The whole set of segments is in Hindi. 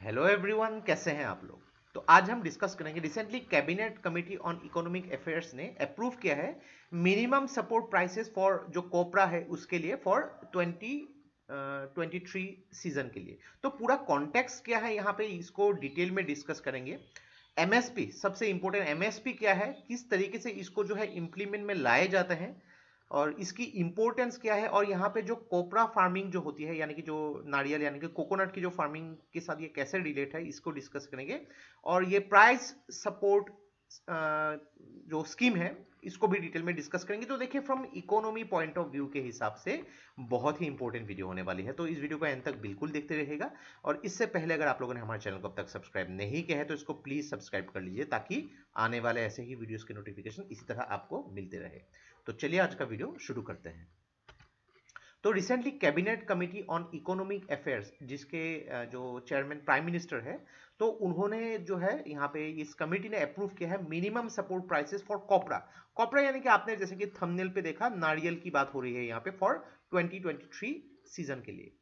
हेलो एवरीवन, कैसे हैं आप लोग। तो आज हम डिस्कस करेंगे। Recently cabinet committee on economic affairs ने अप्रूव किया है मिनिमम सपोर्ट प्राइसेस फॉर जो कोपरा है उसके लिए फॉर 2023 सीजन के लिए। तो पूरा कॉन्टेक्स्ट क्या है यहाँ पे इसको डिटेल में डिस्कस करेंगे। एमएसपी सबसे इंपॉर्टेंट, एमएसपी क्या है, किस तरीके से इसको जो है इम्प्लीमेंट में लाए जाते हैं और इसकी इंपॉर्टेंस क्या है, और यहाँ पे जो कोपरा फार्मिंग जो होती है यानी कि जो नारियल यानी कि कोकोनट की जो फार्मिंग के साथ ये कैसे रिलेट है इसको डिस्कस करेंगे। और ये प्राइस सपोर्ट जो स्कीम है इसको भी डिटेल में डिस्कस करेंगे। तो देखिए, from economy point of view के हिसाब से बहुत ही इंपॉर्टेंट वीडियो होने वाली है, तो इस वीडियो को एंड तक बिल्कुल देखते रहिएगा। और इससे पहले अगर आप लोगों ने हमारे चैनल को अब तक सब्सक्राइब नहीं किया है तो इसको प्लीज सब्सक्राइब कर लीजिए ताकि आने वाले ऐसे ही वीडियोस के नोटिफिकेशन इसी तरह आपको मिलते रहे। तो चलिए आज का वीडियो शुरू करते हैं। तो recently cabinet committee on economic affairs जिसके जो चेयरमैन प्राइम मिनिस्टर है, तो उन्होंने जो है यहाँ पे इस कमेटी ने अप्रूव किया है मिनिमम सपोर्ट प्राइसेस फॉर कॉपरा। कॉपरा यानी कि आपने जैसे कि थंबनेल पे देखा, नारियल की बात हो रही है यहाँ पे फॉर 2023 सीजन के लिए।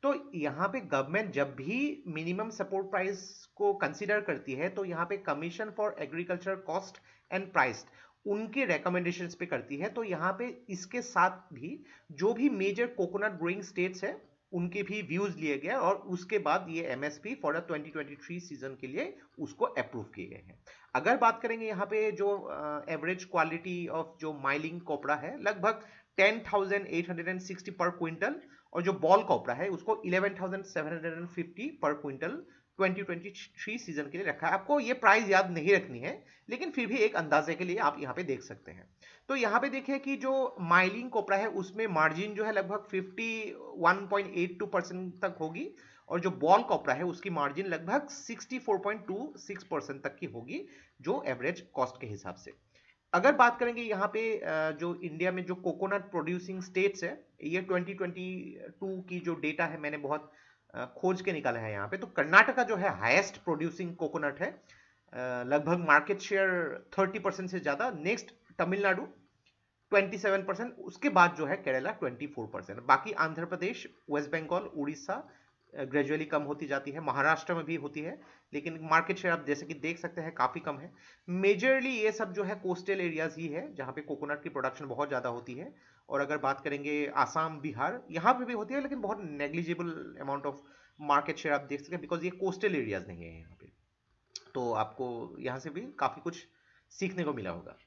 तो यहाँ पे गवर्नमेंट जब भी मिनिमम सपोर्ट प्राइस को कंसीडर करती है तो यहाँ पे commission for agriculture cost and price उनके recommendations पे करती है। तो यहाँ पे इसके साथ भी जो भी मेजर कोकोनट ग्रोइंग स्टेट्स है उनके भी व्यूज लिए गए और उसके बाद ये एमएसपी फॉर द 2023 सीजन के लिए उसको अप्रूव किए गए हैं। अगर बात करेंगे यहाँ पे जो एवरेज क्वालिटी ऑफ जो माइलिंग कोपरा है लगभग 10,860 पर क्विंटल, और जो बॉल कोपरा है उसको 11,750 पर क्विंटल 2023 सीजन के लिए रखा है। आपको ये प्राइस याद नहीं रखनी है लेकिन फिर भी एक अंदाजे के लिए आप यहाँ पे देख सकते हैं। तो यहाँ पे देखिए कि जो माइलिंग कोपरा है उसमें मार्जिन जो है लगभग 51.82% तक होगी, और जो बॉल कोपरा है उसकी मार्जिन लगभग 64.26% तक की होगी जो एवरेज कॉस्ट के हिसाब से। अगर बात करेंगे यहाँ पे जो इंडिया में जो कोकोनट प्रोड्यूसिंग स्टेट्स है, ये 2022 की जो डेटा है मैंने बहुत खोज के निकाला है यहाँ पे। तो कर्नाटका जो है हाईएस्ट प्रोड्यूसिंग कोकोनट है, लगभग मार्केट शेयर 30% से ज्यादा। नेक्स्ट तमिलनाडु 27%, उसके बाद जो है केरला 24%। बाकी आंध्र प्रदेश, वेस्ट बंगाल, उड़ीसा ग्रेजुअली कम होती जाती है। महाराष्ट्र में भी होती है लेकिन मार्केट शेयर आप जैसे कि देख सकते हैं काफी कम है। मेजरली ये सब जो है कोस्टल एरियाज ही है जहां पे कोकोनट की प्रोडक्शन बहुत ज्यादा होती है। और अगर बात करेंगे आसाम, बिहार, यहाँ पे भी होती है लेकिन बहुत negligible amount of market share आप देख सकते हैं बिकॉज ये कोस्टल एरियाज नहीं है यहाँ पे। तो आपको यहाँ से भी काफी कुछ सीखने को मिला होगा।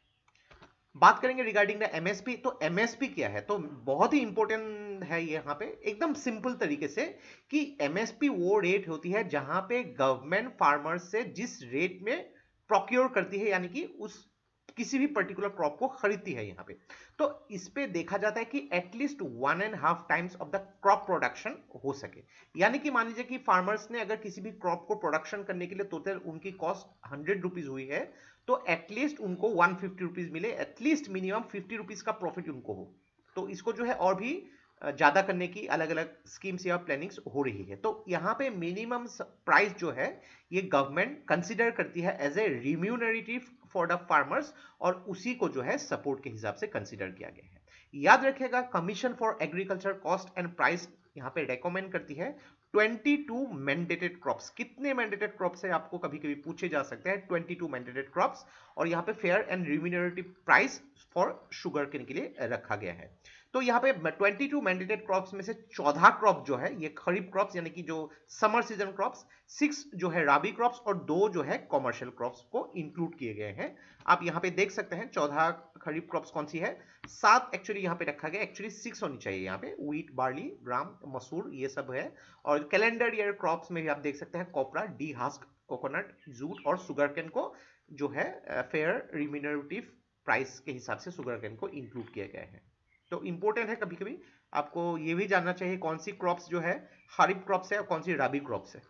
बात करेंगे रिगार्डिंग द एमएसपी। तो एमएसपी क्या है, तो बहुत ही इंपॉर्टेंट है ये यहाँ पे एकदम सिंपल तरीके से कि एमएसपी वो रेट होती है जहां पे गवर्नमेंट फार्मर्स से जिस रेट में प्रोक्योर करती है यानी कि उस किसी भी पर्टिकुलर क्रॉप को खरीदती है यहाँ पे। तो इस पे देखा जाता है कि at least 1.5 times of the crop production हो सके। यानी कि मान लीजिए कि फार्मर्स ने अगर किसी भी क्रॉप को प्रोडक्शन करने के लिए टोटल उनकी कॉस्ट 100 रुपीज हुई है, तो एटलीस्ट उनको 150 रुपीज मिले, एटलीस्ट मिनिमम 50 रुपीज का प्रॉफिट उनको हो। तो इसको जो है और भी ज्यादा करने की अलग अलग स्कीम्स या प्लानिंग्स हो रही है। तो यहाँ पे मिनिमम प्राइस जो है ये गवर्नमेंट कंसिडर करती है as a remunerative for the farmers, और उसी को जो है सपोर्ट के हिसाब से कंसिडर किया गया है। याद रखिएगा, commission for agriculture cost and price यहाँ पे रेकमेंड करती है 22 मैंडेटेड क्रॉप्स। कितने मैंडेटेड क्रॉप्स है आपको कभी कभी पूछे जा सकते हैं। 22 मैंडेटेड क्रॉप्स, और यहाँ पे fair and remunerative price for sugar cane के लिए रखा गया है। तो यहाँ पे 22 मैंडेटेड क्रॉप्स में से 14 क्रॉप जो है ये खरीफ क्रॉप्स यानी कि जो समर सीजन क्रॉप्स, 6 जो है राबी क्रॉप्स और 2 जो है कॉमर्शियल क्रॉप्स को इंक्लूड किए गए हैं। आप यहाँ पे देख सकते हैं 14 खरीफ क्रॉप्स कौन सी है, 7 एक्चुअली यहाँ पे रखा गया, एक्चुअली 6 होनी चाहिए यहाँ पे। व्हीट, बार्ली, ग्राम, मसूर ये सब है। और कैलेंडर ईयर क्रॉप्स में भी आप देख सकते हैं कॉपरा, डी हस्क, कोकोनट, जूट और सुगर केन को जो है फेयर रिम्यूनरेटिव प्राइस के हिसाब से सुगर केन को इंक्लूड किया गया है। तो इंपॉर्टेंट है, कभी कभी आपको ये भी जानना चाहिए कौन सी क्रॉप्स जो है खरीफ क्रॉप्स है और कौन सी राबी क्रॉप्स है।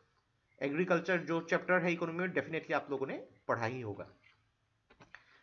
एग्रीकल्चर जो चैप्टर है इकोनॉमी में डेफिनेटली आप लोगों ने पढ़ा ही होगा।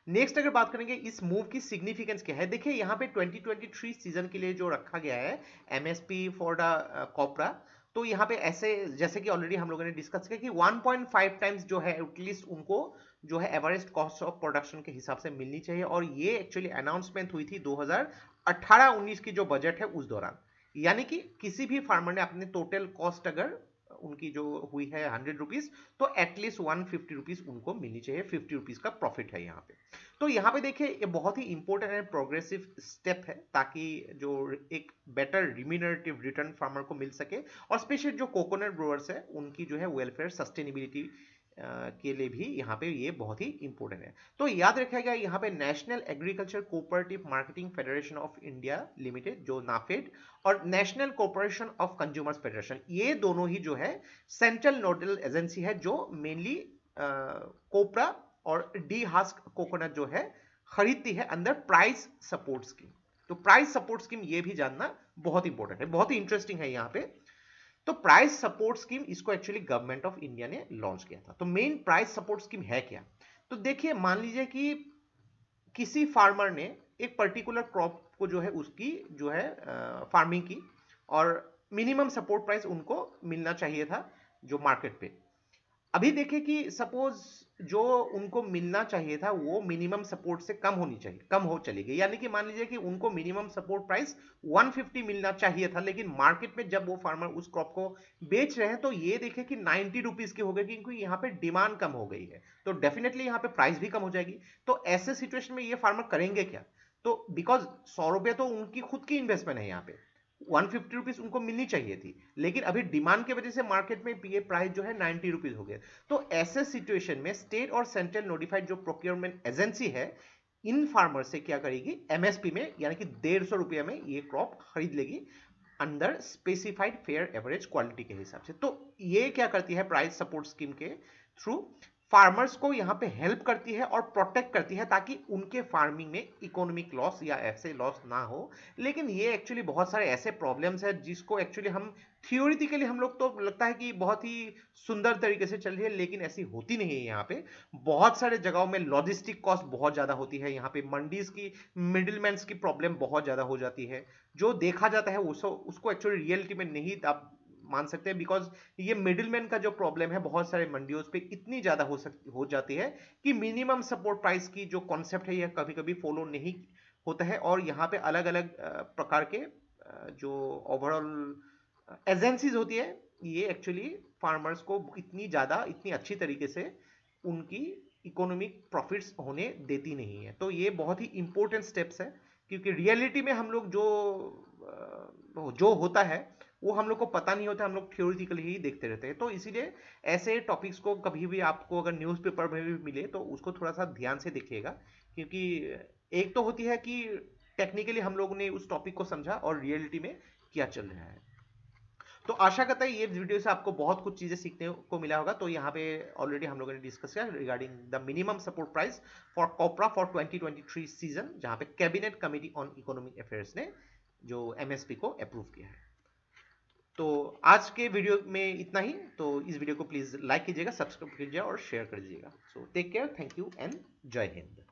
नेक्स्ट अगर बात करेंगे इस मूव की सिग्निफिकेंस क्या है, देखिए यहाँ पे 2023 सीजन के लिए जो रखा गया है एमएसपी फॉर द कॉपरा, तो यहाँ पे ऐसे जैसे कि ऑलरेडी हम लोगों ने डिस्कस किया कि 1.5 टाइम्स जो है एटलीस्ट उनको जो है एवरेज कॉस्ट ऑफ प्रोडक्शन के हिसाब से मिलनी चाहिए। और ये एक्चुअली अनाउंसमेंट हुई थी 2018-19 की जो बजट है उस दौरान। यानी कि किसी भी फार्मर ने अपने टोटल कॉस्ट अगर उनकी जो हुई है 100 रुपीज, तो एटलीस्ट 150 रुपीज उनको मिलनी चाहिए। 50 रुपीज का प्रॉफिट है यहाँ पे। तो यहाँ पे देखिए ये बहुत ही इंपॉर्टेंट एंड प्रोग्रेसिव स्टेप है, ताकि जो एक बेटर रिम्यूनरेटिव रिटर्न फार्मर को मिल सके, और स्पेशली जो कोकोनट ग्रोअर्स है उनकी जो है वेलफेयर सस्टेनेबिलिटी के लिए भी यहाँ पे ये बहुत ही इंपॉर्टेंट है। तो याद रखिएगा यहाँ पे national agriculture cooperative marketing federation of India limited जो नाफेड, और national corporation of consumers federation, ये दोनों ही जो है सेंट्रल नोडल एजेंसी है जो मेनली कोपरा और डी हास्क कोकोनट जो है खरीदती है अंडर प्राइस सपोर्ट स्कीम। तो प्राइस सपोर्ट स्कीम ये भी जानना बहुत इंपॉर्टेंट है, बहुत ही इंटरेस्टिंग है यहाँ पे। तो प्राइस सपोर्ट स्कीम इसको एक्चुअली गवर्नमेंट ऑफ इंडिया ने लॉन्च किया था। तो मेन प्राइस सपोर्ट स्कीम है क्या? तो देखिए मान लीजिए कि किसी फार्मर ने एक पर्टिकुलर क्रॉप को जो है उसकी जो है फार्मिंग की, और मिनिमम सपोर्ट प्राइस उनको मिलना चाहिए था जो मार्केट पे। अभी देखिए कि सपोज जो उनको मिलना चाहिए था वो मिनिमम सपोर्ट से कम होनी चाहिए, कम हो चली गई। यानी कि मान लीजिए कि उनको मिनिमम सपोर्ट प्राइस 150 मिलना चाहिए था, लेकिन मार्केट में जब वो फार्मर उस क्रॉप को बेच रहे हैं तो ये देखे कि 90 रुपीज की हो गई, क्योंकि यहाँ पे डिमांड कम हो गई है। तो डेफिनेटली यहाँ पे प्राइस भी कम हो जाएगी। तो ऐसे सिचुएशन में ये फार्मर करेंगे क्या? तो बिकॉज 100 रुपये तो उनकी खुद की इन्वेस्टमेंट है, यहाँ पे 150 रुपीज उनको मिलनी चाहिए थी, लेकिन अभी डिमांड की वजह से मार्केट में ये प्राइस जो है 90 रुपीज हो गया। तो ऐसे सिचुएशन में स्टेट और सेंट्रल नोटिफाइड जो प्रोक्योरमेंट एजेंसी है इन फार्मर से क्या करेगी, एमएसपी में यानी कि 150 रुपये में ये क्रॉप खरीद लेगी under specified fair average quality के हिसाब से। तो ये क्या करती है प्राइस सपोर्ट स्कीम के थ्रू, फार्मर्स को यहाँ पे हेल्प करती है और प्रोटेक्ट करती है, ताकि उनके फार्मिंग में इकोनॉमिक लॉस या ऐसे लॉस ना हो। लेकिन ये एक्चुअली बहुत सारे ऐसे प्रॉब्लम्स है जिसको एक्चुअली हम थियोरिटिकली हम लोग तो लगता है कि बहुत ही सुंदर तरीके से चल रही है, लेकिन ऐसी होती नहीं है। यहाँ पे बहुत सारे जगहों में लॉजिस्टिक कॉस्ट बहुत ज्यादा होती है, यहाँ पे मंडीज की मिडिलमैन की प्रॉब्लम बहुत ज्यादा हो जाती है। जो देखा जाता है उसको एक्चुअली रियलिटी में नहीं आप मान सकते हैं, बिकॉज ये मिडिलमैन का जो प्रॉब्लम है बहुत सारे मंडियों पे इतनी ज्यादा हो जाती है कि मिनिमम सपोर्ट प्राइस की जो कॉन्सेप्ट है यह कभी कभी फॉलो नहीं होता है। और यहाँ पे अलग अलग प्रकार के जो ओवरऑल एजेंसीज होती है ये एक्चुअली फार्मर्स को इतनी अच्छी तरीके से उनकी इकोनॉमिक प्रॉफिट्स होने देती नहीं है। तो ये बहुत ही इंपॉर्टेंट स्टेप्स है, क्योंकि रियलिटी में हम लोग जो होता है वो हम लोग को पता नहीं होता, हम लोग थ्योरेटिकली ही देखते रहते हैं। तो इसीलिए ऐसे टॉपिक्स को कभी भी आपको अगर न्यूज़पेपर में भी मिले तो उसको थोड़ा सा ध्यान से देखिएगा, क्योंकि एक तो होती है कि टेक्निकली हम लोग ने उस टॉपिक को समझा और रियलिटी में क्या चल रहा है। तो आशा करता है ये वीडियो से आपको बहुत कुछ चीजें सीखने को मिला होगा। तो यहाँ पे ऑलरेडी हम लोगों ने डिस्कस किया regarding the minimum support price for copra for 2023 season, जहाँ पे cabinet committee on economic affairs ने जो एमएसपी को अप्रूव किया है। तो आज के वीडियो में इतना ही। तो इस वीडियो को प्लीज लाइक कीजिएगा, सब्सक्राइब कीजिएगा और शेयर कर दीजिएगा। So take care, thank you and जय हिंद।